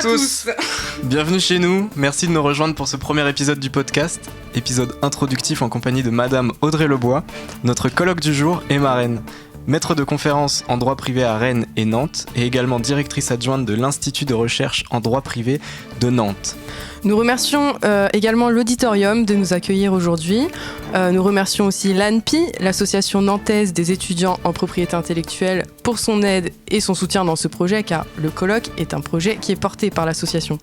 tous. Bienvenue chez nous, merci de nous rejoindre pour ce premier épisode du podcast, épisode introductif en compagnie de Madame Audrey Lebois, notre colloque du jour et marraine. Maître de conférences en droit privé à Rennes et Nantes, et également directrice adjointe de l'Institut de recherche en droit privé de Nantes. Nous remercions également l'auditorium de nous accueillir aujourd'hui. Nous remercions aussi l'ANPI, l'association nantaise des étudiants en propriété intellectuelle, pour son aide et son soutien dans ce projet, car le colloque est un projet qui est porté par l'association.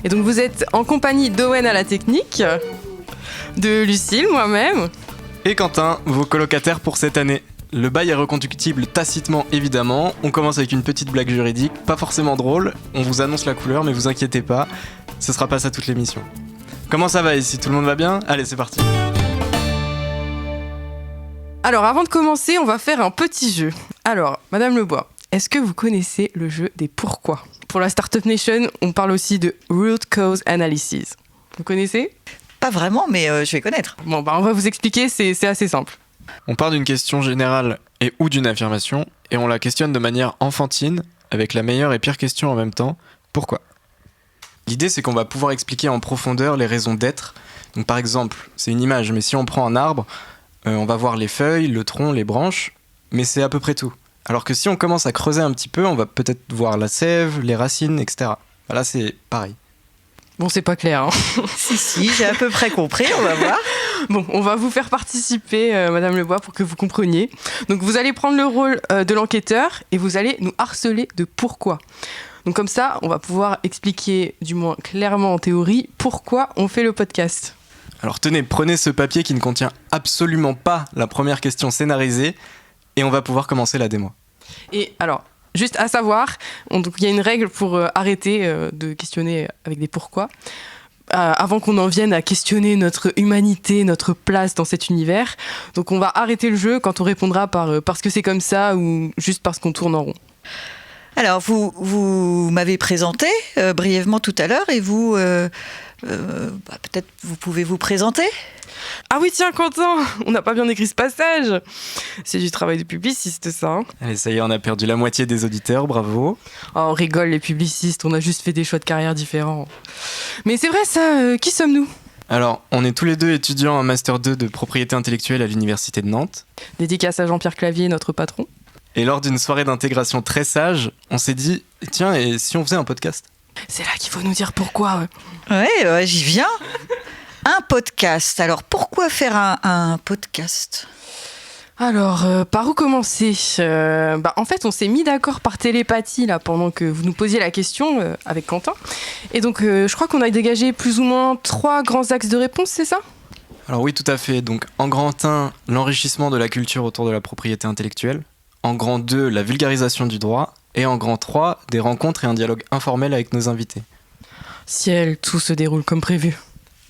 Et donc vous êtes en compagnie d'Owen à la technique, de Lucille, moi-même. Et Quentin, vos colocataires pour cette année. Le bail est reconductible tacitement, évidemment. On commence avec une petite blague juridique, pas forcément drôle. On vous annonce la couleur, mais vous inquiétez pas, ce sera pas ça toute l'émission. Comment ça va ici? Tout le monde va bien? Allez, c'est parti. Alors, avant de commencer, on va faire un petit jeu. Alors, Madame Lebois, est-ce que vous connaissez le jeu des pourquoi? Pour la Startup Nation, on parle aussi de Root Cause Analysis. Vous connaissez? Pas vraiment, mais je vais connaître. Bon, on va vous expliquer, c'est assez simple. On part d'une question générale et ou d'une affirmation, et on la questionne de manière enfantine, avec la meilleure et pire question en même temps. Pourquoi? L'idée, c'est qu'on va pouvoir expliquer en profondeur les raisons d'être. Donc par exemple, c'est une image, mais si on prend un arbre, on va voir les feuilles, le tronc, les branches, mais c'est à peu près tout. Alors que si on commence à creuser un petit peu, on va peut-être voir la sève, les racines, etc. Là, c'est pareil. Bon, c'est pas clair, hein. Si, j'ai à peu près compris, on va voir. Bon, on va vous faire participer, Madame Lebois, pour que vous compreniez. Donc, vous allez prendre le rôle de l'enquêteur et vous allez nous harceler de pourquoi. Donc, comme ça, on va pouvoir expliquer, du moins clairement en théorie, pourquoi on fait le podcast. Alors, tenez, prenez ce papier qui ne contient absolument pas la première question scénarisée et on va pouvoir commencer la démo. Et alors, juste à savoir, donc il y a une règle pour arrêter de questionner avec des pourquoi. Avant qu'on en vienne à questionner notre humanité, notre place dans cet univers. Donc on va arrêter le jeu quand on répondra par parce que c'est comme ça ou juste parce qu'on tourne en rond. Alors vous m'avez présenté brièvement tout à l'heure et vous, peut-être vous pouvez vous présenter ? Ah oui, tiens, Quentin, on n'a pas bien écrit ce passage. C'est du travail de publiciste, ça. Hein. Allez, ça y est, on a perdu la moitié des auditeurs, bravo. Oh, on rigole, les publicistes, on a juste fait des choix de carrière différents. Mais c'est vrai, ça, qui sommes-nous ? Alors, on est tous les deux étudiants en Master 2 de propriété intellectuelle à l'Université de Nantes. Dédicace à Jean-Pierre Clavier, notre patron. Et lors d'une soirée d'intégration très sage, on s'est dit, tiens, et si on faisait un podcast ? C'est là qu'il faut nous dire pourquoi. Ouais, j'y viens. Un podcast. Alors, pourquoi faire un podcast ? Alors, par où commencer ? En fait, on s'est mis d'accord par télépathie là, pendant que vous nous posiez la question avec Quentin. Et donc, je crois qu'on a dégagé plus ou moins 3 grands axes de réponse, c'est ça ? Alors oui, tout à fait. Donc, en grand 1, l'enrichissement de la culture autour de la propriété intellectuelle. En grand 2, la vulgarisation du droit. Et en grand 3, des rencontres et un dialogue informel avec nos invités. Ciel, tout se déroule comme prévu.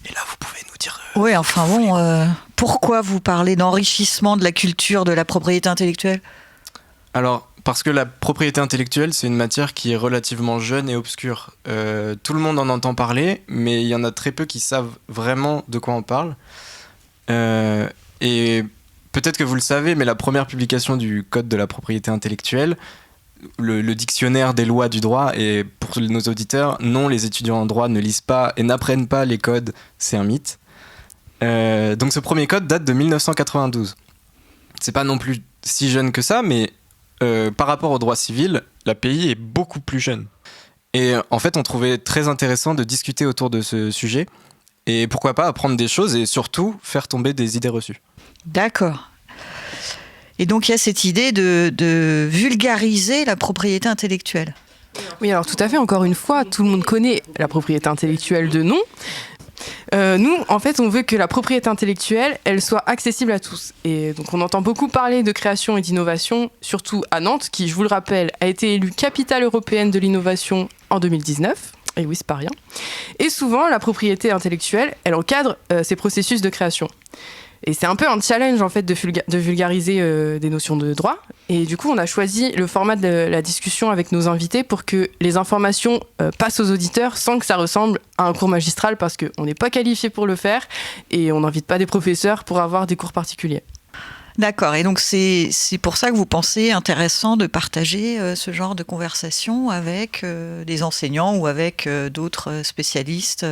Et là, vous pouvez nous dire... Oui, enfin bon, pourquoi vous parlez d'enrichissement de la culture de la propriété intellectuelle ? Alors, parce que la propriété intellectuelle, c'est une matière qui est relativement jeune et obscure. Tout le monde en entend parler, mais il y en a très peu qui savent vraiment de quoi on parle. Et peut-être que vous le savez, mais la première publication du Code de la propriété intellectuelle, le dictionnaire des lois du droit, et pour nos auditeurs, non, les étudiants en droit ne lisent pas et n'apprennent pas les codes, c'est un mythe. Donc ce premier code date de 1992. C'est pas non plus si jeune que ça, mais par rapport au droit civil, l'API est beaucoup plus jeune. Et en fait, on trouvait très intéressant de discuter autour de ce sujet, et pourquoi pas apprendre des choses et surtout faire tomber des idées reçues. D'accord. Et donc il y a cette idée de vulgariser la propriété intellectuelle. Oui, alors tout à fait, encore une fois, tout le monde connaît la propriété intellectuelle de nom. Nous, en fait, on veut que la propriété intellectuelle, elle soit accessible à tous. Et donc on entend beaucoup parler de création et d'innovation, surtout à Nantes, qui, je vous le rappelle, a été élue capitale européenne de l'innovation en 2019. Et oui, c'est pas rien. Et souvent, la propriété intellectuelle, elle encadre ces processus de création. Et c'est un peu un challenge en fait de vulgariser des notions de droit. Et du coup, on a choisi le format de la discussion avec nos invités pour que les informations passent aux auditeurs sans que ça ressemble à un cours magistral, parce qu'on n'est pas qualifié pour le faire et on n'invite pas des professeurs pour avoir des cours particuliers. D'accord, et donc c'est pour ça que vous pensez intéressant de partager ce genre de conversation avec des enseignants ou avec d'autres spécialistes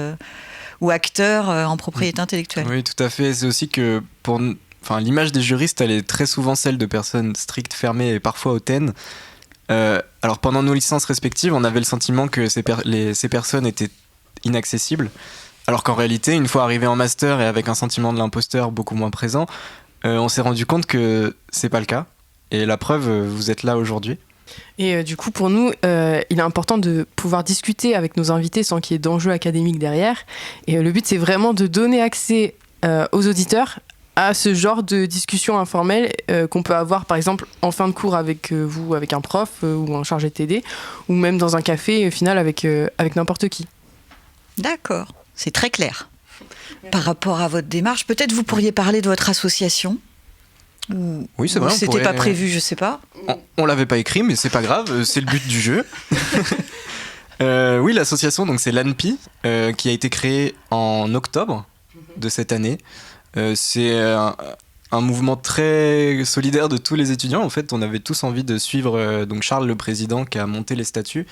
ou acteurs en propriété intellectuelle. Oui, tout à fait. C'est aussi que l'image des juristes, elle est très souvent celle de personnes strictes, fermées et parfois hautaines. Alors pendant nos licences respectives, on avait le sentiment que ces personnes étaient inaccessibles, alors qu'en réalité, une fois arrivé en master et avec un sentiment de l'imposteur beaucoup moins présent, on s'est rendu compte que c'est pas le cas. Et la preuve, vous êtes là aujourd'hui. Et du coup, pour nous, il est important de pouvoir discuter avec nos invités sans qu'il y ait d'enjeux académiques derrière. Et le but, c'est vraiment de donner accès aux auditeurs à ce genre de discussion informelle qu'on peut avoir, par exemple, en fin de cours avec vous, avec un prof ou un chargé de TD, ou même dans un café, au final, avec n'importe qui. D'accord, c'est très clair. Par rapport à votre démarche, peut-être vous pourriez parler de votre association. Oui, c'est vrai. C'était pas prévu, je sais pas. On l'avait pas écrit, mais c'est pas grave, c'est le but du jeu. Oui, l'association, donc c'est l'ANPI, qui a été créée en octobre de cette année. C'est un mouvement très solidaire de tous les étudiants. En fait, on avait tous envie de suivre donc Charles, le président, qui a monté les statuts.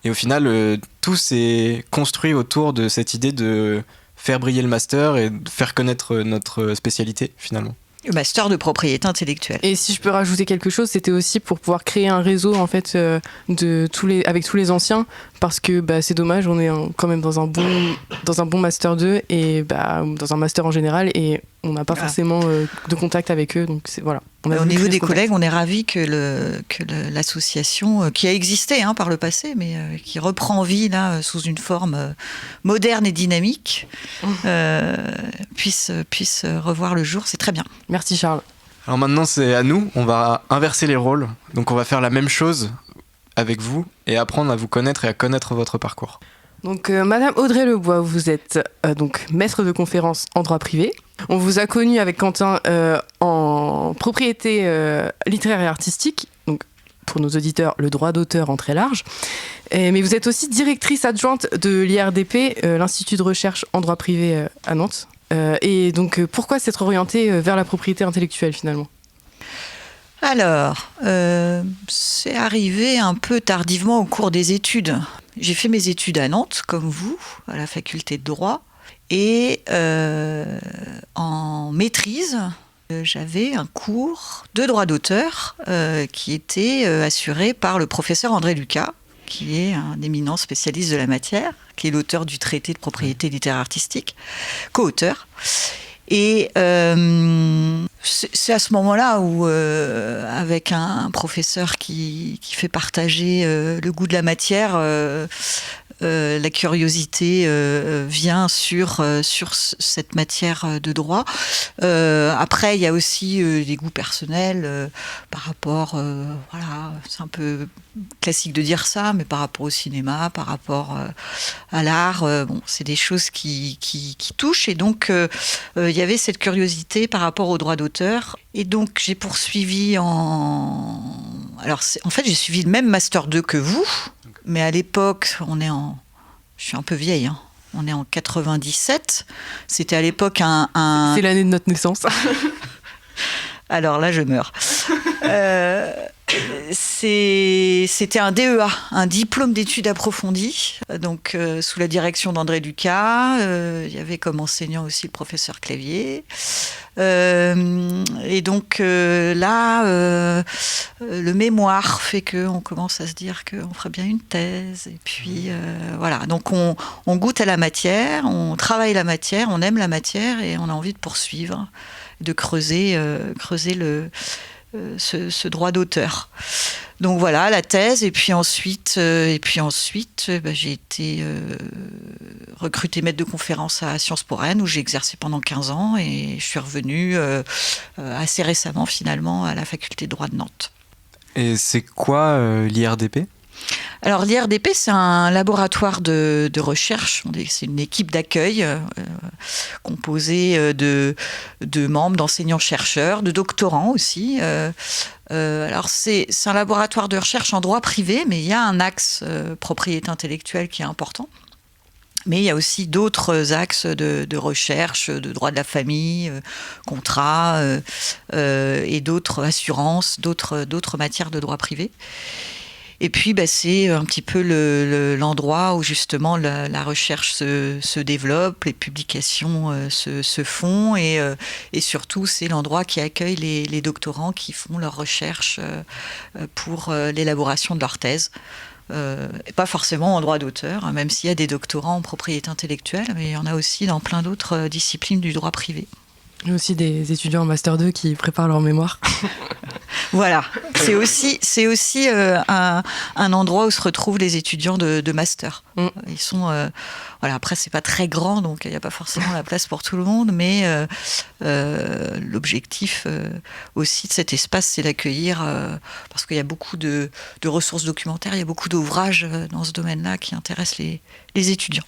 Et au final, tout s'est construit autour de cette idée de faire briller le master et de faire connaître notre spécialité, finalement. Le master de propriété intellectuelle. Et si je peux rajouter quelque chose, c'était aussi pour pouvoir créer un réseau en fait avec tous les anciens, parce que c'est dommage, on est quand même dans un bon master 2 et dans un master en général, et on n'a pas forcément de contact avec eux, donc voilà. Au niveau des collègues, on est ravis que l'association, qui a existé par le passé, mais qui reprend vie là sous une forme moderne et dynamique, puisse revoir le jour. C'est très bien. Merci Charles. Alors maintenant, c'est à nous. On va inverser les rôles. Donc on va faire la même chose avec vous et apprendre à vous connaître et à connaître votre parcours. Donc Madame Audrey Lebois, vous êtes donc maître de conférences en droit privé. On vous a connu avec Quentin en propriété littéraire et artistique, donc pour nos auditeurs, le droit d'auteur en très large. Mais vous êtes aussi directrice adjointe de l'IRDP, l'Institut de recherche en droit privé à Nantes. Et donc pourquoi s'être orientée vers la propriété intellectuelle finalement ? Alors, c'est arrivé un peu tardivement au cours des études. J'ai fait mes études à Nantes, comme vous, à la faculté de droit. Et en maîtrise, j'avais un cours de droit d'auteur qui était assuré par le professeur André Lucas, qui est un éminent spécialiste de la matière, qui est l'auteur du traité de propriété littéraire artistique, co-auteur. Et c'est à ce moment-là où, avec un professeur qui fait partager le goût de la matière, la curiosité vient sur cette matière de droit. Après, il y a aussi des goûts personnels par rapport, voilà, c'est un peu classique de dire ça, mais par rapport au cinéma, par rapport à l'art, bon, c'est des choses qui touchent. Et donc, il y avait cette curiosité par rapport au droit d'auteur. Et donc, j'ai poursuivi Alors, en fait, j'ai suivi le même Master 2 que vous, mais à l'époque, je suis un peu vieille, hein. On est en 97. C'était à l'époque C'est l'année de notre naissance. Alors là, je meurs. C'était un DEA, un diplôme d'études approfondies, donc sous la direction d'André Lucas. Il y avait comme enseignant aussi le professeur Clavier. Et donc là, le mémoire fait qu'on commence à se dire qu'on ferait bien une thèse. Et puis voilà, donc on goûte à la matière, on travaille la matière, on aime la matière et on a envie de poursuivre, de creuser ce droit d'auteur. Donc voilà, la thèse, et puis ensuite j'ai été recrutée maître de conférence à Sciences Po Rennes, où j'ai exercé pendant 15 ans, et je suis revenue assez récemment finalement à la faculté de droit de Nantes. Et c'est quoi l'IRDP ? Alors l'IRDP, c'est un laboratoire de recherche, c'est une équipe d'accueil composée de membres, d'enseignants-chercheurs, de doctorants aussi. Alors c'est un laboratoire de recherche en droit privé, mais il y a un axe propriété intellectuelle qui est important. Mais il y a aussi d'autres axes de recherche, de droit de la famille, contrat et d'autres assurances, d'autres matières de droit privé. Et puis, c'est un petit peu l'endroit où justement la recherche se développe, les publications se font, et surtout, c'est l'endroit qui accueille les doctorants qui font leur recherche pour l'élaboration de leur thèse. Et pas forcément en droit d'auteur, hein, même s'il y a des doctorants en propriété intellectuelle, mais il y en a aussi dans plein d'autres disciplines du droit privé. Il y a aussi des étudiants en Master 2 qui préparent leur mémoire. Voilà, c'est aussi un endroit où se retrouvent les étudiants de Master. Ils sont, voilà, après, c'est pas très grand, donc il n'y a pas forcément la place pour tout le monde, mais l'objectif aussi de cet espace, c'est d'accueillir, parce qu'il y a beaucoup de ressources documentaires, il y a beaucoup d'ouvrages dans ce domaine-là qui intéressent les étudiants.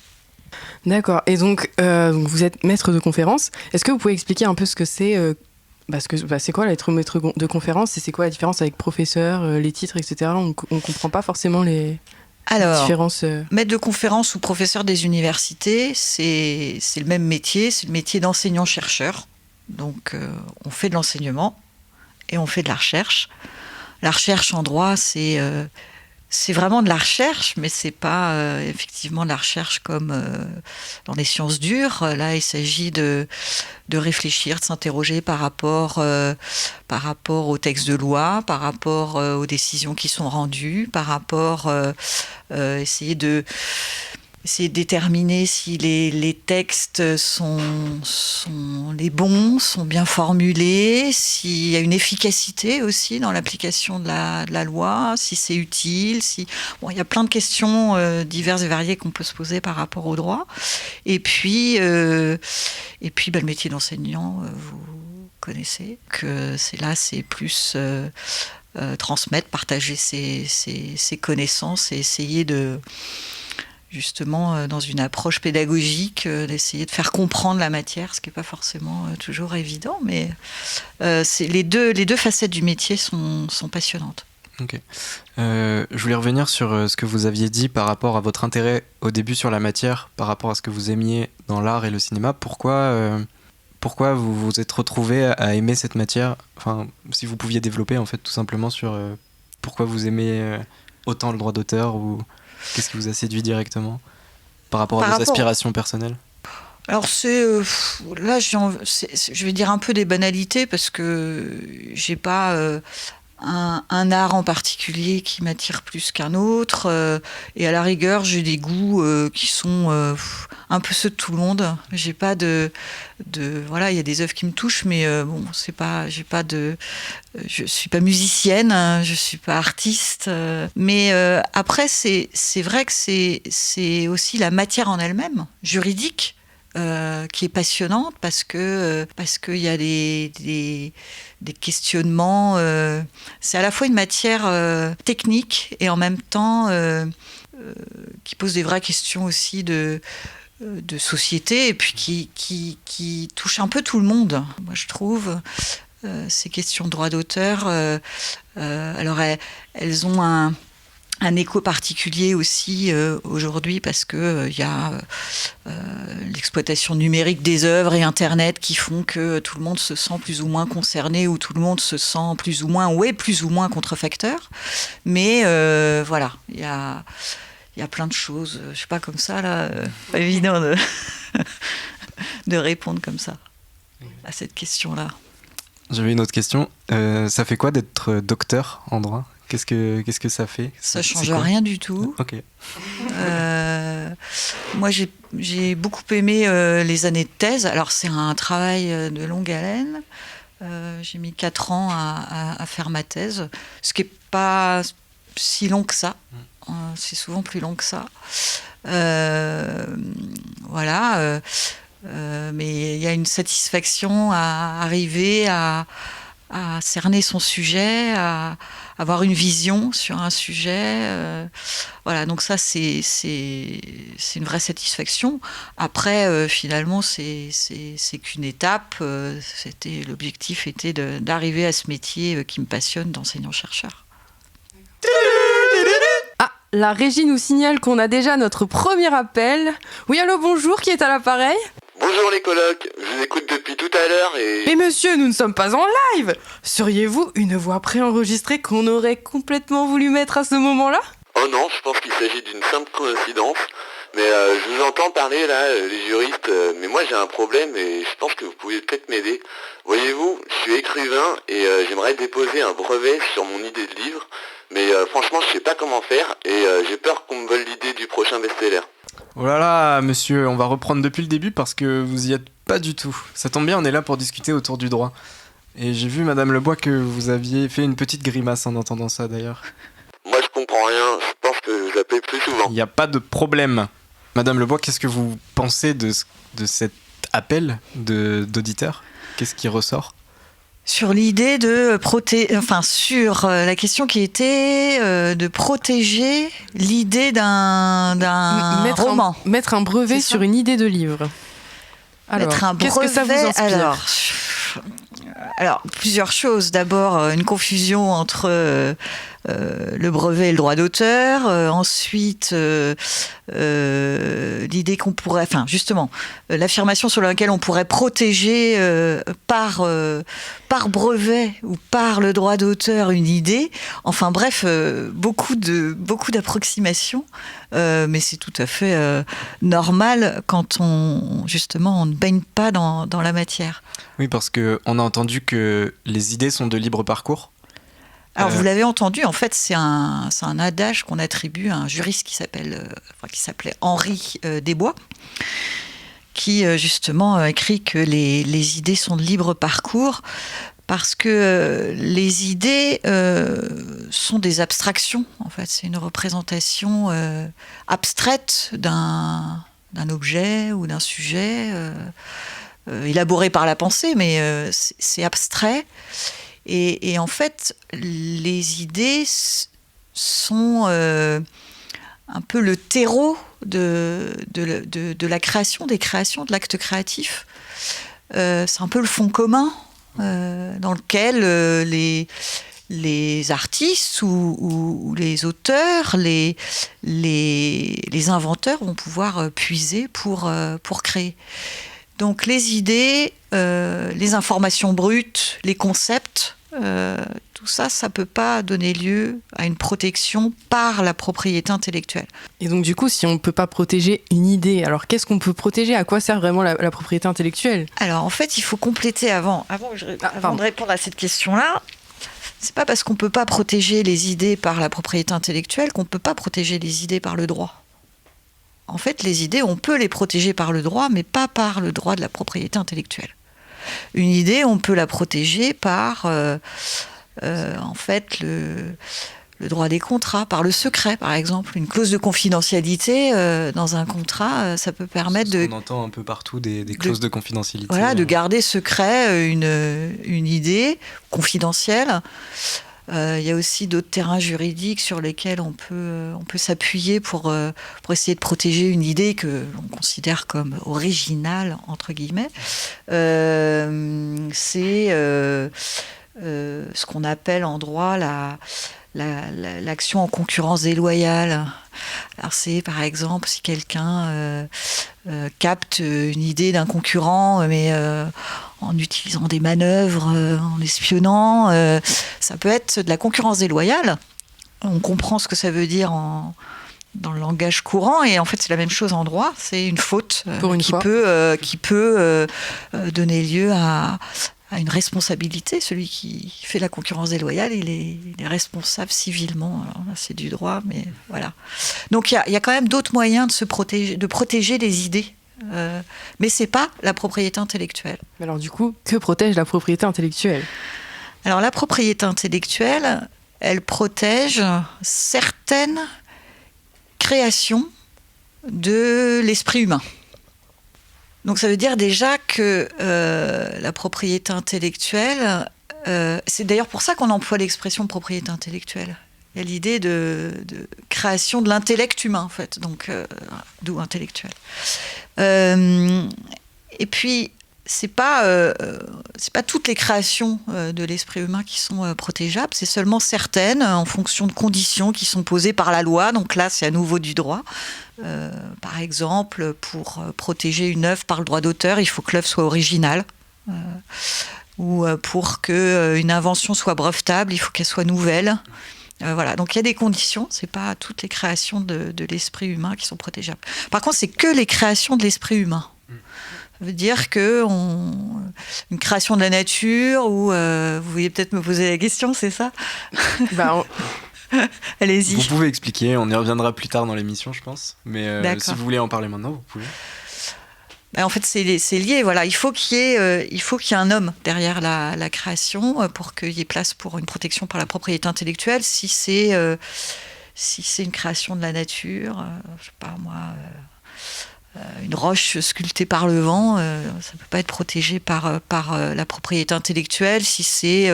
D'accord. Et donc, vous êtes maître de conférence. Est-ce que vous pouvez expliquer un peu ce que c'est c'est quoi être maître de conférence et c'est quoi la différence avec professeur, les titres, etc. On ne comprend pas forcément les différences. Maître de conférence ou professeur des universités, c'est le même métier. C'est le métier d'enseignant-chercheur. Donc, on fait de l'enseignement et on fait de la recherche. La recherche en droit, c'est vraiment de la recherche, mais c'est pas effectivement de la recherche comme dans les sciences dures. Là, il s'agit de réfléchir, de s'interroger par rapport aux textes de loi, par rapport aux décisions qui sont rendues, par rapport essayer de déterminer si les textes sont les bons, sont bien formulés, s'il y a une efficacité aussi dans l'application de la loi, si c'est utile, il y a plein de questions diverses et variées qu'on peut se poser par rapport au droit. Et puis le métier d'enseignant, vous connaissez, que c'est plus transmettre, partager ses connaissances et essayer de justement dans une approche pédagogique, d'essayer de faire comprendre la matière, ce qui n'est pas forcément toujours évident, mais les deux facettes du métier sont passionnantes. Ok. Je voulais revenir sur ce que vous aviez dit par rapport à votre intérêt au début sur la matière, par rapport à ce que vous aimiez dans l'art et le cinéma. Pourquoi vous vous êtes retrouvé à aimer cette matière ? Enfin, si vous pouviez développer en fait tout simplement sur pourquoi vous aimez autant le droit d'auteur, ou qu'est-ce qui vous a séduit directement par rapport à vos aspirations personnelles ? Alors là, je vais dire un peu des banalités parce que j'ai pas un art en particulier qui m'attire plus qu'un autre, et à la rigueur, j'ai des goûts qui sont un peu ceux de tout le monde. J'ai pas voilà, il y a des œuvres qui me touchent, mais je suis pas musicienne, hein, je suis pas artiste, mais après c'est vrai que c'est aussi la matière en elle-même, juridique, qui est passionnante parce qu'il y a des questionnements. C'est à la fois une matière technique et en même temps qui pose des vraies questions aussi de société, et puis qui touche un peu tout le monde, moi je trouve. Ces questions de droit d'auteur, alors elles ont un écho particulier aussi aujourd'hui parce que il y a l'exploitation numérique des œuvres et Internet qui font que tout le monde se sent plus ou moins concerné, ou tout le monde se sent plus ou moins, ou est plus ou moins contrefacteur. Mais voilà, il y a plein de choses, je sais pas, comme ça là, pas évident de répondre comme ça à cette question-là. J'avais une autre question. Ça fait quoi d'être docteur en droit ? Qu'est-ce que ça fait ? Ça change rien du tout. Ok. Moi, j'ai beaucoup aimé les années de thèse. Alors, c'est un travail de longue haleine. J'ai mis 4 ans à faire ma thèse, ce qui n'est pas si long que ça. C'est souvent plus long que ça. Voilà. Mais il y a une satisfaction à arriver à cerner son sujet, à avoir une vision sur un sujet. Voilà, donc ça, c'est une vraie satisfaction. Après, finalement, c'est qu'une étape. L'objectif était d'arriver à ce métier qui me passionne d'enseignant-chercheur. la régie nous signale qu'on a déjà notre premier appel. Oui, allô, bonjour, qui est à l'appareil ? Bonjour les colocs, je vous écoute depuis tout à l'heure et... Mais monsieur, nous ne sommes pas en live ! Seriez-vous une voix préenregistrée qu'on aurait complètement voulu mettre à ce moment-là ? Oh non, je pense qu'il s'agit d'une simple coïncidence. Mais je vous entends parler là, les juristes, mais moi j'ai un problème et je pense que vous pouvez peut-être m'aider. Voyez-vous, je suis écrivain et j'aimerais déposer un brevet sur mon idée de livre, mais franchement je sais pas comment faire et j'ai peur qu'on me vole l'idée du prochain best-seller. Oh là là, monsieur, on va reprendre depuis le début parce que vous y êtes pas du tout. Ça tombe bien, on est là pour discuter autour du droit. Et j'ai vu, Madame Lebois, que vous aviez fait une petite grimace en entendant ça d'ailleurs. Moi je comprends rien, je pense que je l'appelle plus souvent. Il n'y a pas de problème. Madame Lebois, qu'est-ce que vous pensez de cet appel d'auditeur ? Qu'est-ce qui ressort ? Sur l'idée de sur la question qui était de protéger l'idée d'un roman. Mettre un brevet sur une idée de livre. Alors, Mettre un qu'est-ce que ça vous brevet, inspire ? Alors, plusieurs choses. D'abord, une confusion entre le brevet et le droit d'auteur. Ensuite, l'idée qu'on pourrait... Enfin, justement, l'affirmation sur laquelle on pourrait protéger par brevet ou par le droit d'auteur une idée. Enfin bref, beaucoup d'approximations. Mais c'est tout à fait normal quand on ne baigne pas dans la matière. Oui, parce qu'on a entendu que les idées sont de libre parcours. Alors vous l'avez entendu, en fait c'est un adage qu'on attribue à un juriste qui s'appelait Henri Desbois, qui justement écrit que les idées sont de libre parcours parce que les idées sont des abstractions. En fait, c'est une représentation abstraite d'un objet ou d'un sujet élaboré par la pensée, mais c'est abstrait. Et en fait, les idées sont un peu le terreau de la création, des créations, de l'acte créatif. C'est un peu le fond commun dans lequel les artistes ou les auteurs, les inventeurs vont pouvoir puiser pour créer. Donc les idées, les informations brutes, les concepts, tout ça, ça ne peut pas donner lieu à une protection par la propriété intellectuelle. Et donc du coup, si on ne peut pas protéger une idée, alors qu'est-ce qu'on peut protéger ? À quoi sert vraiment la propriété intellectuelle ? Alors en fait, il faut compléter avant de répondre à cette question-là. C'est pas parce qu'on ne peut pas protéger les idées par la propriété intellectuelle qu'on ne peut pas protéger les idées par le droit. En fait, les idées, on peut les protéger par le droit, mais pas par le droit de la propriété intellectuelle. Une idée, on peut la protéger par, en fait, le droit des contrats, par le secret, par exemple. Une clause de confidentialité dans un contrat, ça peut permettre de... On entend un peu partout des clauses de confidentialité. Voilà, de garder secret une idée confidentielle. Il y a aussi d'autres terrains juridiques sur lesquels on peut s'appuyer pour essayer de protéger une idée que l'on considère comme originale, entre guillemets. C'est ce qu'on appelle en droit l'action en concurrence déloyale. Alors c'est par exemple si quelqu'un capte une idée d'un concurrent, mais en utilisant des manœuvres, en espionnant, ça peut être de la concurrence déloyale. On comprend ce que ça veut dire dans le langage courant, et en fait c'est la même chose en droit. C'est une faute qui peut donner lieu à une responsabilité. Celui qui fait la concurrence déloyale, il est responsable civilement. Alors là, c'est du droit, mais voilà. Donc il y a quand même d'autres moyens de protéger les idées. Mais c'est pas la propriété intellectuelle. Alors du coup, que protège la propriété intellectuelle ? Alors la propriété intellectuelle, elle protège certaines créations de l'esprit humain. Donc ça veut dire déjà que la propriété intellectuelle, c'est d'ailleurs pour ça qu'on emploie l'expression propriété intellectuelle. Il y a l'idée de création de l'intellect humain, en fait, donc d'où intellectuel. Et puis, c'est pas toutes les créations de l'esprit humain qui sont protégeables, c'est seulement certaines en fonction de conditions qui sont posées par la loi. Donc là, c'est à nouveau du droit. Par exemple, pour protéger une œuvre par le droit d'auteur, il faut que l'œuvre soit originale. Ou pour qu'une invention soit brevetable, il faut qu'elle soit nouvelle. Voilà, donc il y a des conditions, c'est pas toutes les créations de l'esprit humain qui sont protégeables. Par contre, c'est que les créations de l'esprit humain. Ça veut dire une création de la nature, ou vous vouliez peut-être me poser la question, c'est ça? Allez-y. Vous pouvez expliquer, on y reviendra plus tard dans l'émission, je pense. Mais si vous voulez en parler maintenant, vous pouvez. En fait, c'est lié. Voilà, il faut qu'il y ait un homme derrière la création pour qu'il y ait place pour une protection par la propriété intellectuelle. Si c'est une création de la nature, je sais pas moi, une roche sculptée par le vent, ça peut pas être protégé par la propriété intellectuelle. Si c'est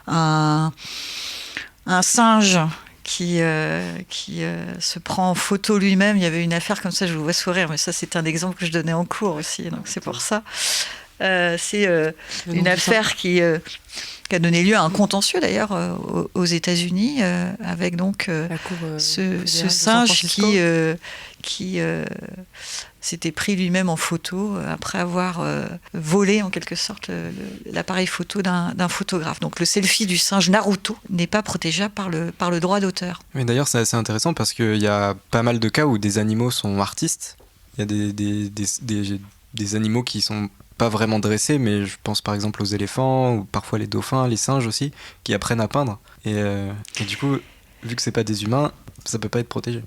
un singe qui se prend en photo lui-même. Il y avait une affaire comme ça, je vous vois sourire, mais ça, c'est un exemple que je donnais en cours aussi, donc c'est pour ça. C'est une affaire qui a donné lieu à un contentieux, d'ailleurs, aux États-Unis, avec donc ce singe qui s'était pris lui-même en photo après avoir volé en quelque sorte l'appareil photo d'un photographe. Donc le selfie du singe Naruto n'est pas protégeable par le droit d'auteur. Mais d'ailleurs c'est assez intéressant parce qu'il y a pas mal de cas où des animaux sont artistes. Il y a des animaux qui sont pas vraiment dressés, mais je pense par exemple aux éléphants ou parfois les dauphins, les singes aussi, qui apprennent à peindre. Et du coup, vu que c'est pas des humains, ça peut pas être protégé.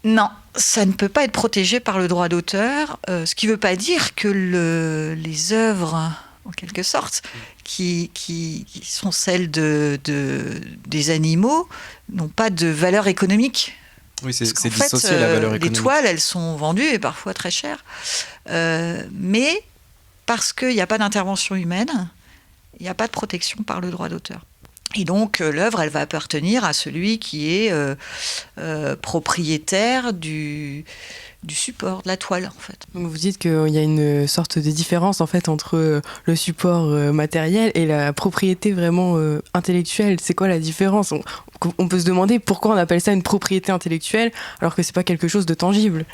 Non, ça ne peut pas être protégé par le droit d'auteur, ce qui ne veut pas dire que les œuvres, en quelque sorte, qui sont celles des animaux, n'ont pas de valeur économique. Oui, c'est dissocié la valeur économique. Les toiles, elles sont vendues et parfois très chères. Mais parce qu'il n'y a pas d'intervention humaine, il n'y a pas de protection par le droit d'auteur. Et donc, l'œuvre, elle va appartenir à celui qui est propriétaire du support, de la toile, en fait. Donc vous dites qu'il y a une sorte de différence, en fait, entre le support matériel et la propriété vraiment intellectuelle. C'est quoi la différence? On peut se demander pourquoi on appelle ça une propriété intellectuelle alors que c'est pas quelque chose de tangible.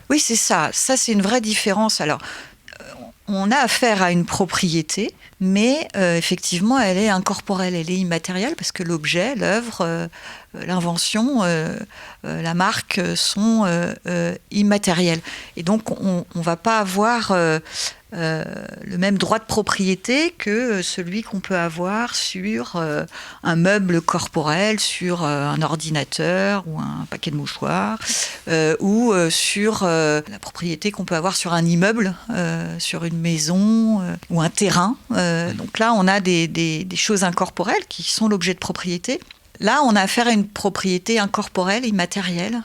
Oui, c'est ça. Ça, c'est une vraie différence. Alors, on a affaire à une propriété, mais effectivement, elle est incorporelle, elle est immatérielle, parce que l'objet, l'œuvre, l'invention, la marque sont immatérielles. Et donc, on ne va pas avoir le même droit de propriété que celui qu'on peut avoir sur un meuble corporel, sur un ordinateur ou un paquet de mouchoirs, ou sur la propriété qu'on peut avoir sur un immeuble, sur une maison ou un terrain. Donc là, on a des choses incorporelles qui sont l'objet de propriété. Là, on a affaire à une propriété incorporelle, immatérielle.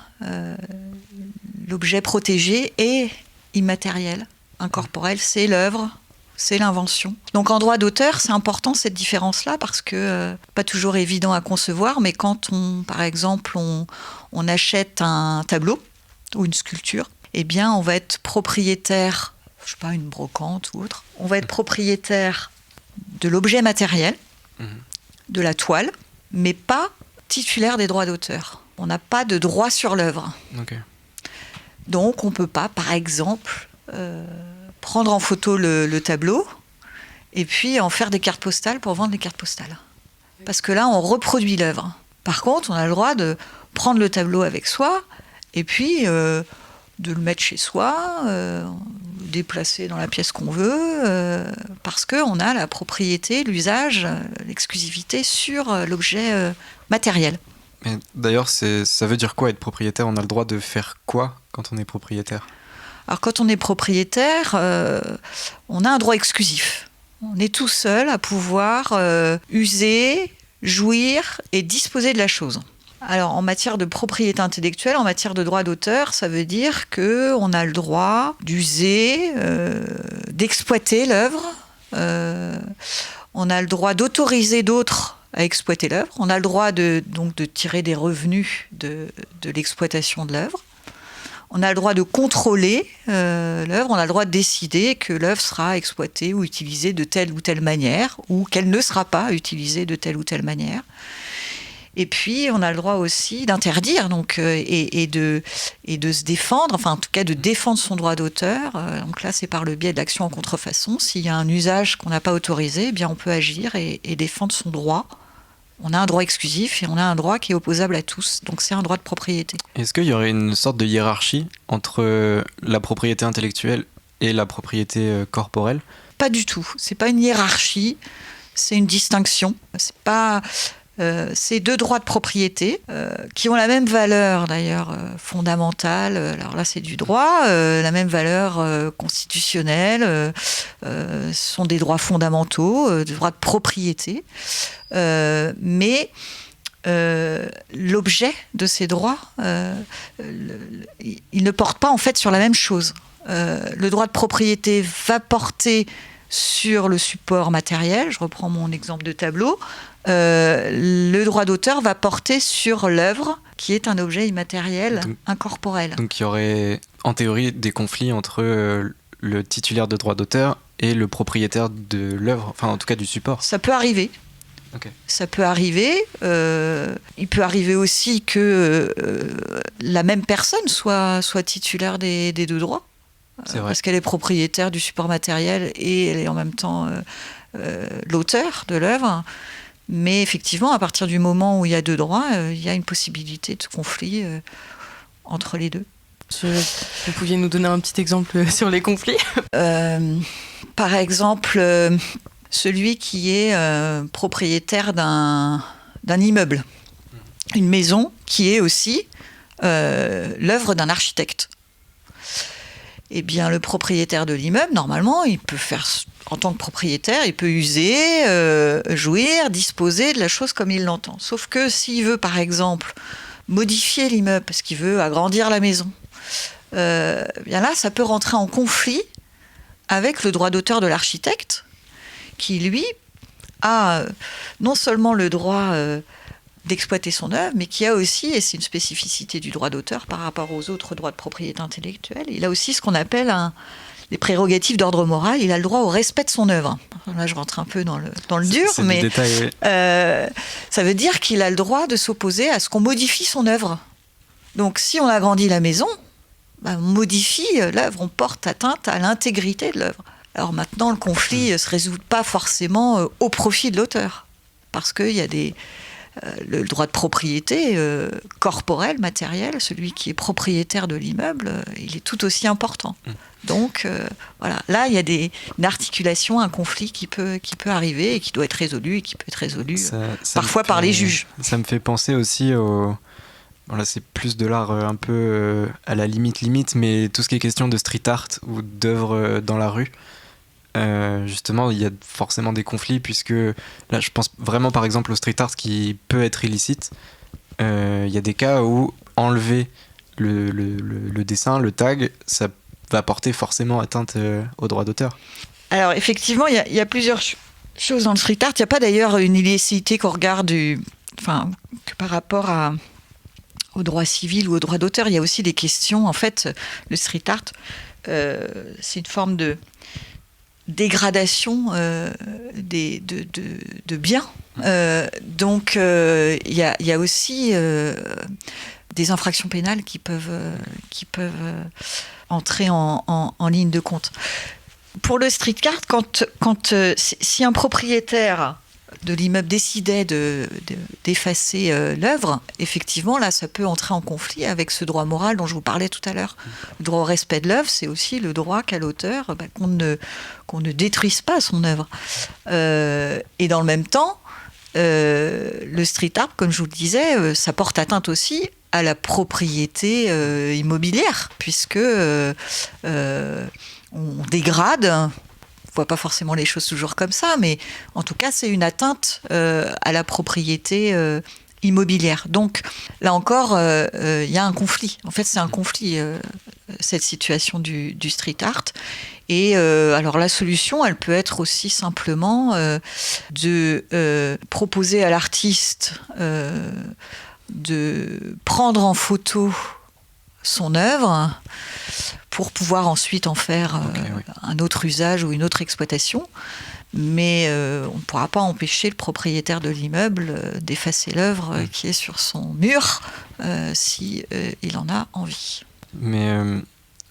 L'objet protégé est immatériel. Incorporel, c'est l'œuvre, c'est l'invention. Donc en droit d'auteur, c'est important cette différence-là parce que pas toujours évident à concevoir, mais quand par exemple, on achète un tableau ou une sculpture, eh bien, on va être propriétaire, je sais pas, une brocante ou autre, on va être propriétaire de l'objet matériel, de la toile, mais pas titulaire des droits d'auteur. On n'a pas de droit sur l'œuvre. Okay. Donc on ne peut pas, par exemple, prendre en photo le tableau et puis en faire des cartes postales pour vendre les cartes postales. Parce que là, on reproduit l'œuvre. Par contre, on a le droit de prendre le tableau avec soi et puis de le mettre chez soi, déplacer dans la pièce qu'on veut, parce qu'on a la propriété, l'usage, l'exclusivité sur l'objet matériel. Mais d'ailleurs, ça veut dire quoi être propriétaire? On a le droit de faire quoi quand on est propriétaire? Alors quand on est propriétaire, on a un droit exclusif. On est tout seul à pouvoir user, jouir et disposer de la chose. Alors en matière de propriété intellectuelle, en matière de droit d'auteur, ça veut dire qu'on a le droit d'user, d'exploiter l'œuvre. On a le droit d'autoriser d'autres à exploiter l'œuvre. On a le droit donc de tirer des revenus de l'exploitation de l'œuvre. on a le droit de contrôler l'œuvre, on a le droit de décider que l'œuvre sera exploitée ou utilisée de telle ou telle manière, ou qu'elle ne sera pas utilisée de telle ou telle manière. Et puis, on a le droit aussi d'interdire et de se défendre, enfin en tout cas de défendre son droit d'auteur. Donc là, c'est par le biais de l'action en contrefaçon. S'il y a un usage qu'on n'a pas autorisé, eh bien, on peut agir et défendre son droit. On a un droit exclusif et on a un droit qui est opposable à tous. Donc c'est un droit de propriété. Est-ce qu'il y aurait une sorte de hiérarchie entre la propriété intellectuelle et la propriété corporelle ? Pas du tout. C'est pas une hiérarchie, c'est une distinction. C'est deux droits de propriété qui ont la même valeur d'ailleurs fondamentale. Alors là, c'est du droit, la même valeur constitutionnelle. Ce sont des droits fondamentaux, des droits de propriété. Mais l'objet de ces droits, il ne porte pas en fait sur la même chose. Le droit de propriété va porter sur le support matériel. Je reprends mon exemple de tableau. Le droit d'auteur va porter sur l'œuvre, qui est un objet immatériel, incorporel. Donc il y aurait, en théorie, des conflits entre le titulaire de droit d'auteur et le propriétaire de l'œuvre, enfin en tout cas du support. Ça peut arriver. Okay. Ça peut arriver. Il peut arriver aussi que la même personne soit titulaire des deux droits. C'est vrai. Parce qu'elle est propriétaire du support matériel et elle est en même temps l'auteur de l'œuvre. Mais effectivement, à partir du moment où il y a deux droits, il y a une possibilité de conflit entre les deux. Vous pouviez nous donner un petit exemple sur les conflits ? Par exemple, celui qui est propriétaire d'un immeuble, une maison qui est aussi l'œuvre d'un architecte. Eh bien, le propriétaire de l'immeuble, normalement, il peut faire, en tant que propriétaire, il peut user, jouir, disposer de la chose comme il l'entend. Sauf que s'il veut, par exemple, modifier l'immeuble parce qu'il veut agrandir la maison, bien là, ça peut rentrer en conflit avec le droit d'auteur de l'architecte, qui, lui, a non seulement le droit d'exploiter son œuvre, mais qui a aussi, et c'est une spécificité du droit d'auteur par rapport aux autres droits de propriété intellectuelle, il a aussi ce qu'on appelle les prérogatives d'ordre moral, il a le droit au respect de son œuvre. Là, je rentre un peu dans le dur, c'est mais détail, oui. Ça veut dire qu'il a le droit de s'opposer à ce qu'on modifie son œuvre. Donc, si on agrandit la maison, on modifie l'œuvre, on porte atteinte à l'intégrité de l'œuvre. Alors maintenant, le conflit ne se résout pas forcément au profit de l'auteur, parce qu'il y a le droit de propriété corporel, matériel, celui qui est propriétaire de l'immeuble, il est tout aussi important. Donc voilà, là il y a une articulation, un conflit qui peut arriver et qui doit être résolu et qui peut être résolu parfois par les juges. Ça me fait penser aussi là c'est plus de l'art un peu à la limite, mais tout ce qui est question de street art ou d'œuvres dans la rue. Justement, il y a forcément des conflits puisque là, je pense vraiment par exemple au street art qui peut être illicite. Il y a des cas où enlever le dessin, le tag, ça va porter forcément atteinte au droit d'auteur. Alors effectivement, il y a plusieurs choses dans le street art. Il n'y a pas d'ailleurs une illicité qu'on regarde que par rapport au droit civil ou au droit d'auteur. Il y a aussi des questions. En fait, le street art, c'est une forme de dégradation de biens. Donc, il y a aussi des infractions pénales qui peuvent entrer en ligne de compte. Pour le street art, si un propriétaire de l'immeuble décidait d'effacer l'œuvre, effectivement, là, ça peut entrer en conflit avec ce droit moral dont je vous parlais tout à l'heure. Le droit au respect de l'œuvre, c'est aussi le droit qu'a l'auteur qu'on ne détruise pas son œuvre. Et dans le même temps, le street art, comme je vous le disais, ça porte atteinte aussi à la propriété immobilière, puisque on dégrade. On voit pas forcément les choses toujours comme ça, mais en tout cas, c'est une atteinte à la propriété immobilière. Donc, là encore, il y a un conflit. En fait, c'est un conflit, cette situation du street art. Et alors, la solution, elle peut être aussi simplement de proposer à l'artiste de prendre en photo son œuvre pour pouvoir ensuite en faire oui. un autre usage ou une autre exploitation. Mais on ne pourra pas empêcher le propriétaire de l'immeuble d'effacer l'œuvre qui est sur son mur si il en a envie. Mais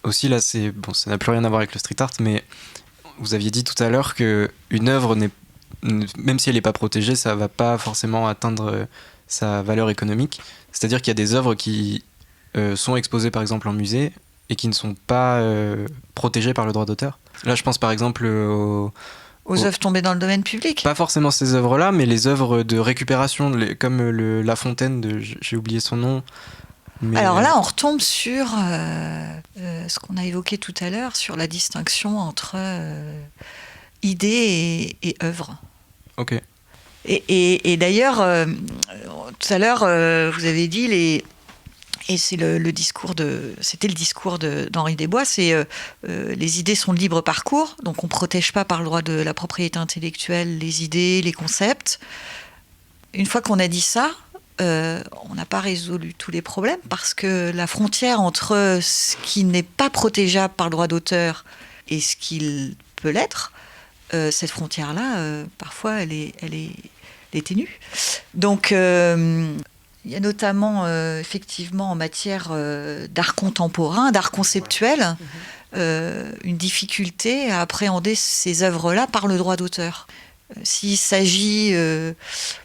aussi là, ça n'a plus rien à voir avec le street art, mais vous aviez dit tout à l'heure qu'une œuvre, même si elle n'est pas protégée, ça ne va pas forcément atteindre sa valeur économique. C'est-à-dire qu'il y a des œuvres qui sont exposées par exemple en musée et qui ne sont pas protégées par le droit d'auteur. Là, je pense par exemple aux œuvres tombées dans le domaine public. Pas forcément ces œuvres-là, mais les œuvres de récupération, comme La Fontaine, j'ai oublié son nom. Mais alors là, on retombe sur ce qu'on a évoqué tout à l'heure, sur la distinction entre idée et œuvre. Ok. Et d'ailleurs, tout à l'heure, vous avez dit et c'est c'était le discours d'Henri Desbois, c'est les idées sont de libre parcours, donc on ne protège pas par le droit de la propriété intellectuelle les idées, les concepts. Une fois qu'on a dit ça, on n'a pas résolu tous les problèmes, parce que la frontière entre ce qui n'est pas protégeable par le droit d'auteur et ce qu'il peut l'être, cette frontière-là, parfois, elle est ténue. Donc, il y a notamment, effectivement, en matière d'art contemporain, d'art conceptuel, une difficulté à appréhender ces œuvres-là par le droit d'auteur. S'il s'agit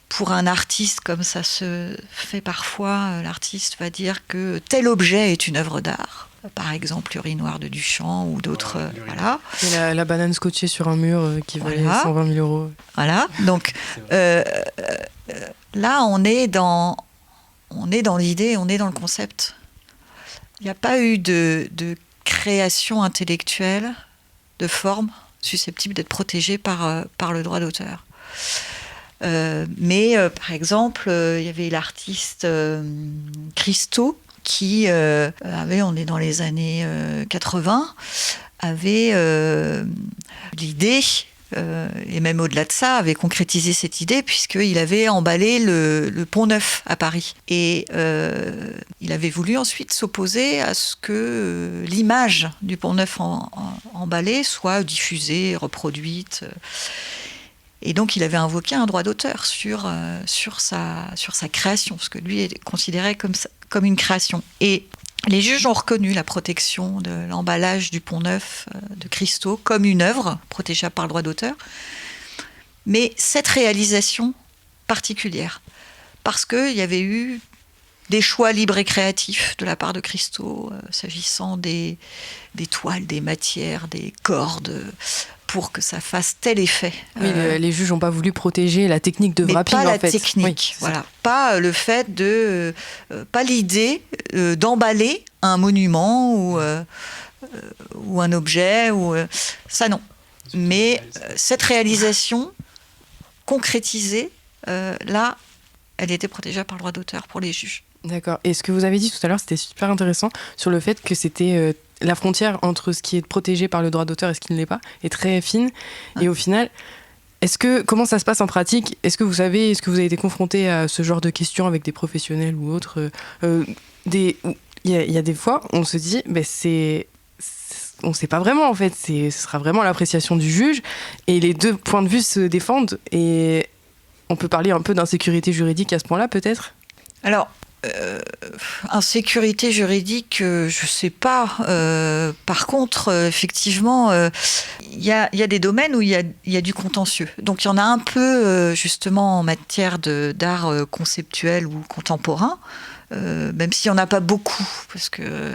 pour un artiste, comme ça se fait parfois, l'artiste va dire que tel objet est une œuvre d'art. Par exemple, l'urinoir de Duchamp ou d'autres. Voilà. Et la banane scotchée sur un mur qui valait 120 000 euros. Voilà. Donc là, on est dans l'idée, on est dans le concept. Il n'y a pas eu de création intellectuelle, de forme susceptible d'être protégée par le droit d'auteur. Mais par exemple, il y avait l'artiste Christo qui on est dans les années 80, avait l'idée, et même au-delà de ça, avait concrétisé cette idée, puisqu'il avait emballé le Pont Neuf à Paris. Et il avait voulu ensuite s'opposer à ce que l'image du Pont Neuf emballé soit diffusée, reproduite. Et donc, il avait invoqué un droit d'auteur sur sa création, ce que lui est considéré comme une création. Et les juges ont reconnu la protection de l'emballage du Pont Neuf de Christo comme une œuvre protégeable par le droit d'auteur. Mais cette réalisation particulière, parce qu'il y avait eu des choix libres et créatifs de la part de Christo, s'agissant des toiles, des matières, des cordes, pour que ça fasse tel effet. Oui, les juges n'ont pas voulu protéger la technique de wrapping, mais pas en la fait. technique, Oui, voilà. Pas le fait pas l'idée d'emballer un monument ou un objet, ça non. Mais cette réalisation concrétisée, là, elle était protégée par le droit d'auteur pour les juges. D'accord. Et ce que vous avez dit tout à l'heure, c'était super intéressant sur le fait que c'était la frontière entre ce qui est protégé par le droit d'auteur et ce qui ne l'est pas est très fine. Et au final, comment ça se passe en pratique ? Est-ce que vous avez été confronté à ce genre de questions avec des professionnels ou autres ? Il y a des fois, on se dit, on ne sait pas vraiment en fait. Ce sera vraiment l'appréciation du juge et les deux points de vue se défendent. Et on peut parler un peu d'insécurité juridique à ce point-là, peut-être ? Alors, insécurité juridique, je ne sais pas. Par contre, effectivement, il y a des domaines où il y a du contentieux. Donc il y en a un peu, justement, en matière d'art conceptuel ou contemporain, même s'il n'y en a pas beaucoup, parce que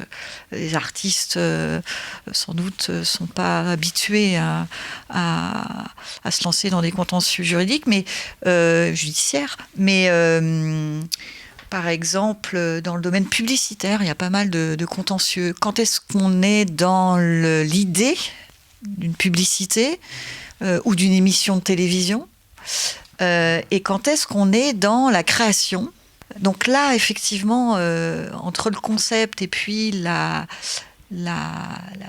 les artistes, sans doute, ne sont pas habitués à se lancer dans des contentieux juridiques, mais judiciaires. Mais par exemple, dans le domaine publicitaire, il y a pas mal de contentieux. Quand est-ce qu'on est dans l'idée d'une publicité ou d'une émission de télévision et quand est-ce qu'on est dans la création ? Donc là, effectivement, entre le concept et puis la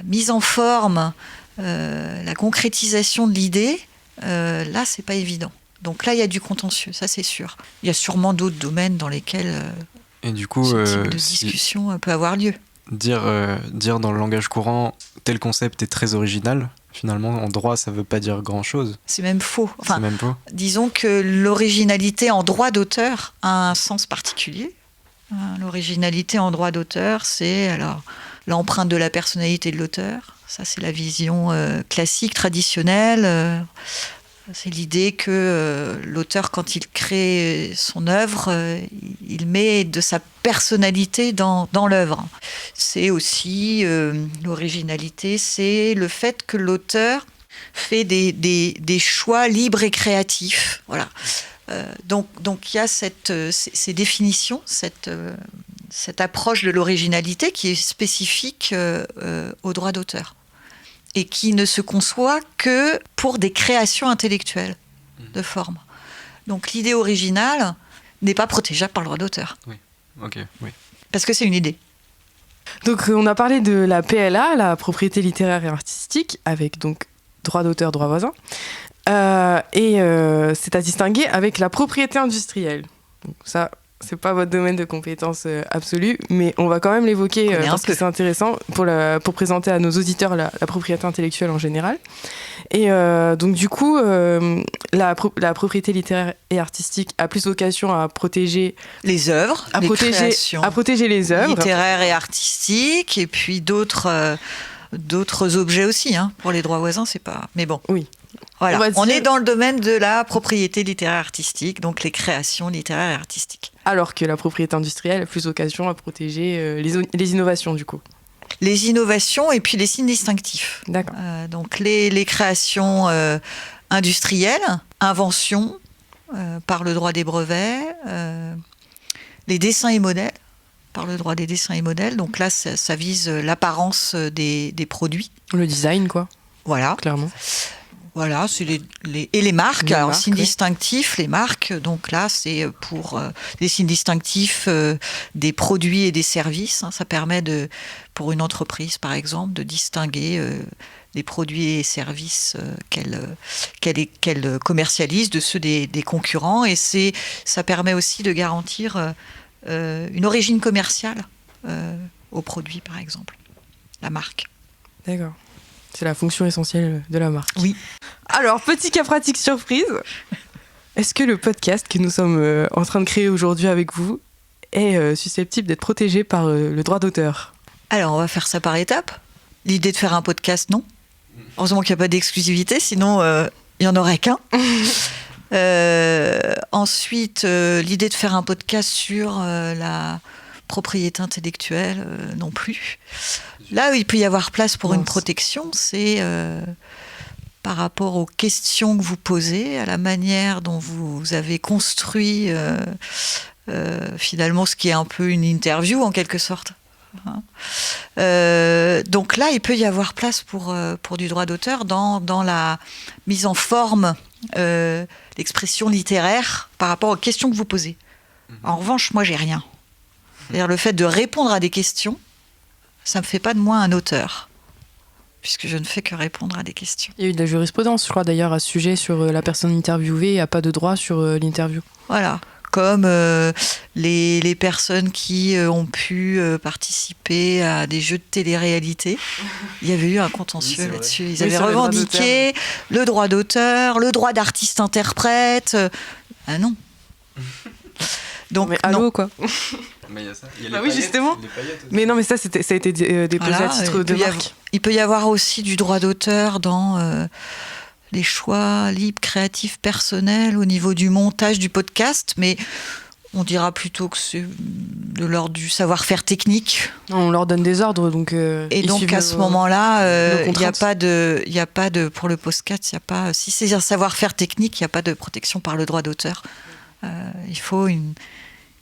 mise en forme, la concrétisation de l'idée, là, c'est pas évident. Donc là, il y a du contentieux, ça c'est sûr. Il y a sûrement d'autres domaines dans lesquels et du coup, ce type de discussion peut avoir lieu. dire dans le langage courant tel concept est très original, finalement, en droit, ça veut pas dire grand-chose. C'est même faux. C'est même faux. Disons que l'originalité en droit d'auteur a un sens particulier. L'originalité en droit d'auteur, c'est alors l'empreinte de la personnalité de l'auteur. Ça, c'est la vision classique, traditionnelle. C'est l'idée que l'auteur, quand il crée son œuvre, il met de sa personnalité dans l'œuvre. C'est aussi l'originalité, c'est le fait que l'auteur fait des choix libres et créatifs. Voilà. Donc il y a ces définitions, cette approche de l'originalité qui est spécifique au droit d'auteur et qui ne se conçoit que pour des créations intellectuelles de forme. Donc l'idée originale n'est pas protégeable par le droit d'auteur. Oui, ok, oui. Parce que c'est une idée. Donc on a parlé de la PLA, la propriété littéraire et artistique, avec donc droit d'auteur, droit voisin. C'est à distinguer avec la propriété industrielle. Donc ça, c'est pas votre domaine de compétence absolue, mais on va quand même l'évoquer parce que c'est intéressant pour présenter à nos auditeurs la propriété intellectuelle en général. Et donc du coup, la propriété littéraire et artistique a plus vocation à protéger les œuvres, à protéger les œuvres littéraires et artistiques, et puis d'autres objets aussi. Pour les droits voisins, c'est pas. Mais bon. Oui. Voilà, on est dans le domaine de la propriété littéraire artistique, donc les créations littéraires et artistiques. Alors que la propriété industrielle a plus vocation à protéger les innovations, du coup. Les innovations et puis les signes distinctifs. D'accord. Donc les créations industrielles, inventions par le droit des brevets, les dessins et modèles par le droit des dessins et modèles. Donc là, ça vise l'apparence des produits. Le design, quoi. Voilà. Clairement. Voilà, c'est les marques. Alors, signes distinctifs, les marques. Donc là, c'est pour les signes distinctifs des produits et des services. Ça permet pour une entreprise, par exemple, de distinguer les produits et services qu'elle commercialise de ceux des concurrents. Et ça permet aussi de garantir une origine commerciale au produit, par exemple, la marque. D'accord. C'est la fonction essentielle de la marque. Oui. Alors, petit cas pratique surprise. Est-ce que le podcast que nous sommes en train de créer aujourd'hui avec vous est susceptible d'être protégé par le droit d'auteur ? Alors, on va faire ça par étapes. L'idée de faire un podcast, non. Heureusement qu'il n'y a pas d'exclusivité, sinon il n'y en aurait qu'un. Ensuite, l'idée de faire un podcast sur la propriété intellectuelle, non plus. Là où il peut y avoir place pour une protection, c'est par rapport aux questions que vous posez, à la manière dont vous avez construit finalement ce qui est un peu une interview en quelque sorte. Donc là, il peut y avoir place pour du droit d'auteur dans la mise en forme, l'expression littéraire par rapport aux questions que vous posez. En revanche, moi, j'ai rien. C'est-à-dire le fait de répondre à des questions, ça ne me fait pas de moi un auteur, puisque je ne fais que répondre à des questions. Il y a eu de la jurisprudence, je crois, d'ailleurs, à ce sujet sur la personne interviewée. Il n'y a pas de droit sur l'interview. Voilà. Comme les personnes qui ont pu participer à des jeux de télé-réalité. Il y avait eu un contentieux là-dessus. Ils avaient revendiqué le droit d'auteur, le droit d'artiste-interprète. Ah non. Donc, mais allô, quoi. Mais il y a ça. Il y a bah oui, justement. Mais non, mais ça a été déposé à titre de marque. Il peut y avoir aussi du droit d'auteur dans les choix libres, créatifs, personnels au niveau du montage du podcast, mais on dira plutôt que c'est de l'ordre du savoir-faire technique. On leur donne des ordres, donc. Et donc à ce moment-là, il n'y a pas de pour le podcast, il y a pas. Si c'est un savoir-faire technique, il n'y a pas de protection par le droit d'auteur. Il faut une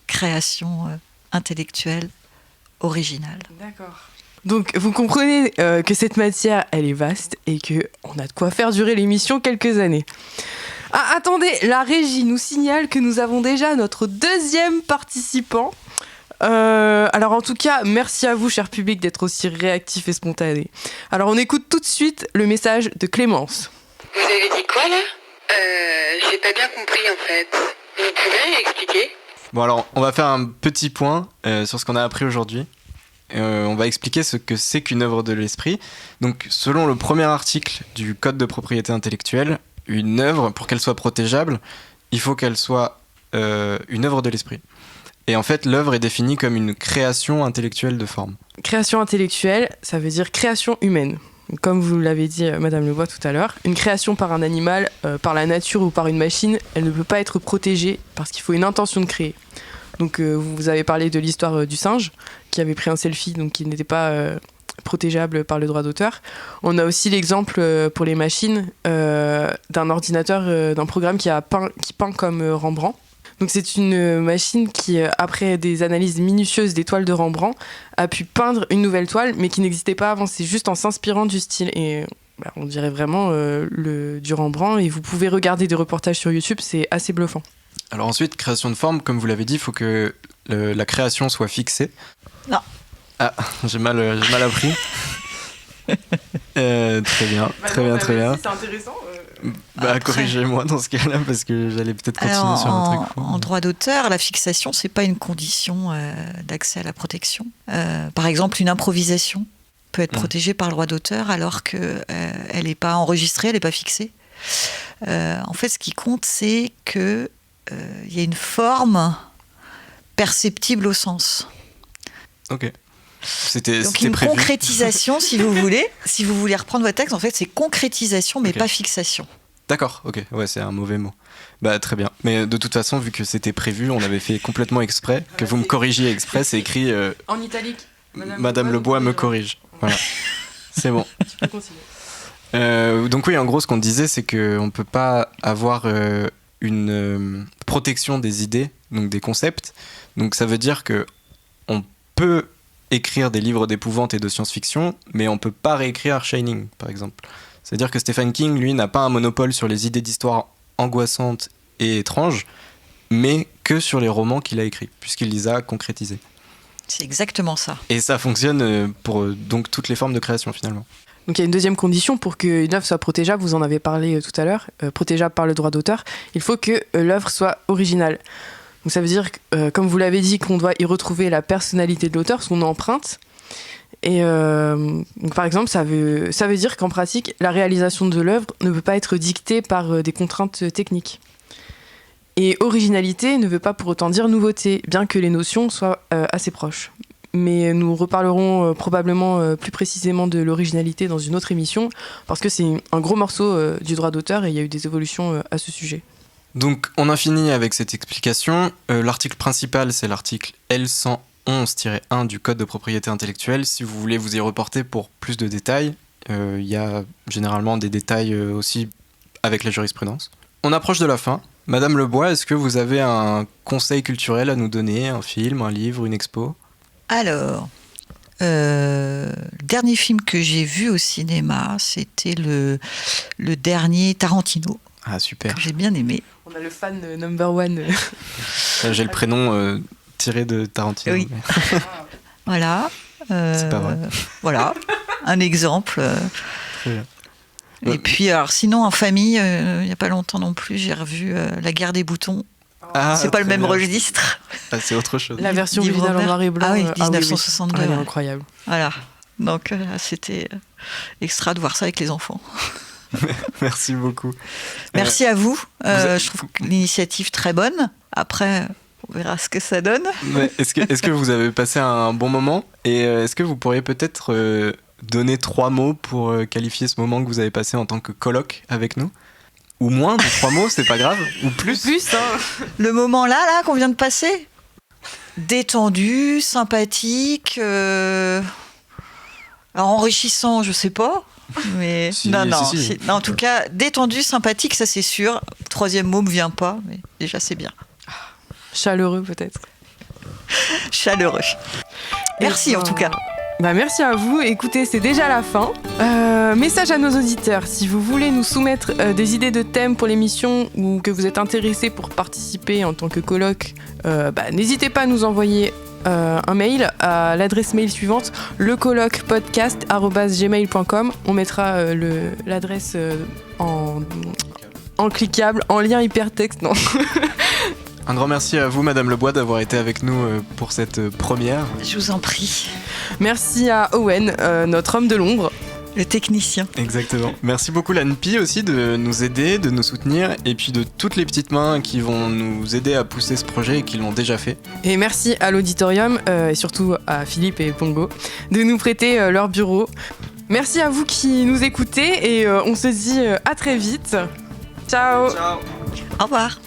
création intellectuelle originale. D'accord. Donc vous comprenez que cette matière, elle est vaste et qu'on a de quoi faire durer l'émission quelques années. Ah, attendez, la régie nous signale que nous avons déjà notre deuxième participant. Alors en tout cas, merci à vous, cher public, d'être aussi réactif et spontané. Alors on écoute tout de suite le message de Clémence. Vous avez dit quoi là ? J'ai pas bien compris en fait. Vous pouvez expliquer ? Bon alors, on va faire un petit point sur ce qu'on a appris aujourd'hui. On va expliquer ce que c'est qu'une œuvre de l'esprit. Donc, selon le premier article du Code de propriété intellectuelle, une œuvre, pour qu'elle soit protégeable, il faut qu'elle soit une œuvre de l'esprit. Et en fait, l'œuvre est définie comme une création intellectuelle de forme. Création intellectuelle, ça veut dire création humaine. Comme vous l'avez dit, Madame Lebois, tout à l'heure, une création par un animal, par la nature ou par une machine, elle ne peut pas être protégée parce qu'il faut une intention de créer. Donc, vous avez parlé de l'histoire du singe qui avait pris un selfie, donc qui n'était pas protégeable par le droit d'auteur. On a aussi l'exemple pour les machines d'un ordinateur, d'un programme qui peint comme Rembrandt. Donc c'est une machine qui, après des analyses minutieuses des toiles de Rembrandt, a pu peindre une nouvelle toile, mais qui n'existait pas avant. C'est juste en s'inspirant du style. Et on dirait vraiment du Rembrandt. Et vous pouvez regarder des reportages sur YouTube, c'est assez bluffant. Alors ensuite, création de forme, comme vous l'avez dit, il faut que la création soit fixée. Non. Ah, j'ai mal appris. Très bien, très bien. C'est intéressant. Corrigez-moi dans ce cas-là, parce que j'allais peut-être continuer sur un truc. En droit d'auteur, la fixation, c'est pas une condition d'accès à la protection. Par exemple, une improvisation peut être protégée par le droit d'auteur alors qu'elle n'est pas enregistrée, elle n'est pas fixée. En fait, ce qui compte, c'est qu'il y a une forme perceptible au sens. Ok. Donc une prévu. concrétisation, si vous voulez. Si vous voulez reprendre votre texte, en fait, c'est concrétisation, mais pas fixation. D'accord, ok. Ouais, c'est un mauvais mot. Très bien. Mais de toute façon, vu que c'était prévu, on avait fait complètement exprès, que vous me corrigiez exprès, c'est écrit... en italique. Madame Lebois me corrige. Voilà. C'est bon. Tu peux continuer. Donc oui, en gros, ce qu'on disait, c'est qu'on ne peut pas avoir une protection des idées, donc des concepts. Donc ça veut dire qu'on peut écrire des livres d'épouvante et de science-fiction, mais on peut pas réécrire Shining, par exemple. C'est-à-dire que Stephen King, lui, n'a pas un monopole sur les idées d'histoire angoissantes et étranges, mais que sur les romans qu'il a écrits, puisqu'il les a concrétisés. C'est exactement ça. Et ça fonctionne pour donc toutes les formes de création, finalement. Donc il y a une deuxième condition pour qu'une œuvre soit protégeable, vous en avez parlé tout à l'heure, protégeable par le droit d'auteur, il faut que l'œuvre soit originale. Donc ça veut dire, comme vous l'avez dit, qu'on doit y retrouver la personnalité de l'auteur, son empreinte. Et donc par exemple, ça veut dire qu'en pratique, la réalisation de l'œuvre ne peut pas être dictée par des contraintes techniques. Et originalité ne veut pas pour autant dire nouveauté, bien que les notions soient assez proches. Mais nous reparlerons probablement plus précisément de l'originalité dans une autre émission, parce que c'est un gros morceau du droit d'auteur et il y a eu des évolutions à ce sujet. Donc on a fini avec cette explication. L'article principal, c'est l'article L111-1 du Code de propriété intellectuelle. Si vous voulez vous y reporter pour plus de détails, il y a généralement des détails aussi avec la jurisprudence. On approche de la fin. Madame Lebois, est-ce que vous avez un conseil culturel à nous donner, un film, un livre, une expo ? Alors, le dernier film que j'ai vu au cinéma, c'était le dernier Tarantino. Ah, super. Que j'ai bien aimé. On a le fan number one. J'ai le prénom tiré de Tarantino. Oui. Mais... Voilà. C'est pas vrai. Voilà, un exemple. Très bien. Et puis, alors, sinon, en famille, il n'y a pas longtemps non plus, j'ai revu La guerre des boutons. C'est pas le même registre. Ah, c'est autre chose. La version originale en noir et blanc. Ah oui, 1962. Elle est incroyable. Voilà. Donc, c'était extra de voir ça avec les enfants. Merci beaucoup. Merci à vous. Je trouve l'initiative très bonne. Après, on verra ce que ça donne. Mais est-ce que vous avez passé un bon moment ? Et est-ce que vous pourriez peut-être donner 3 mots pour qualifier ce moment que vous avez passé en tant que coloc avec nous ? Ou moins de 3 mots, c'est pas grave ? Ou plus ? Le moment là qu'on vient de passer ? Détendu, sympathique, enrichissant, je sais pas. Mais si, non, si. Non, en tout cas, détendu, sympathique, ça c'est sûr. 3e mot me vient pas, mais déjà c'est bien. Chaleureux peut-être. Chaleureux. Merci en tout cas. Merci à vous. Écoutez, c'est déjà la fin. Message à nos auditeurs. Si vous voulez nous soumettre des idées de thèmes pour l'émission ou que vous êtes intéressés pour participer en tant que coloc, n'hésitez pas à nous envoyer un mail à l'adresse mail suivante, lecolocpodcast@gmail.com. On mettra l'adresse en cliquable, en lien hypertexte, non. Un grand merci à vous, Madame Lebois, d'avoir été avec nous pour cette première. Je vous en prie. Merci à Owen, notre homme de l'ombre. Le technicien. Exactement. Merci beaucoup l'ANPI aussi de nous aider, de nous soutenir, et puis de toutes les petites mains qui vont nous aider à pousser ce projet et qui l'ont déjà fait. Et merci à l'auditorium, et surtout à Philippe et Pongo, de nous prêter leur bureau. Merci à vous qui nous écoutez, et on se dit à très vite. Ciao. Au revoir.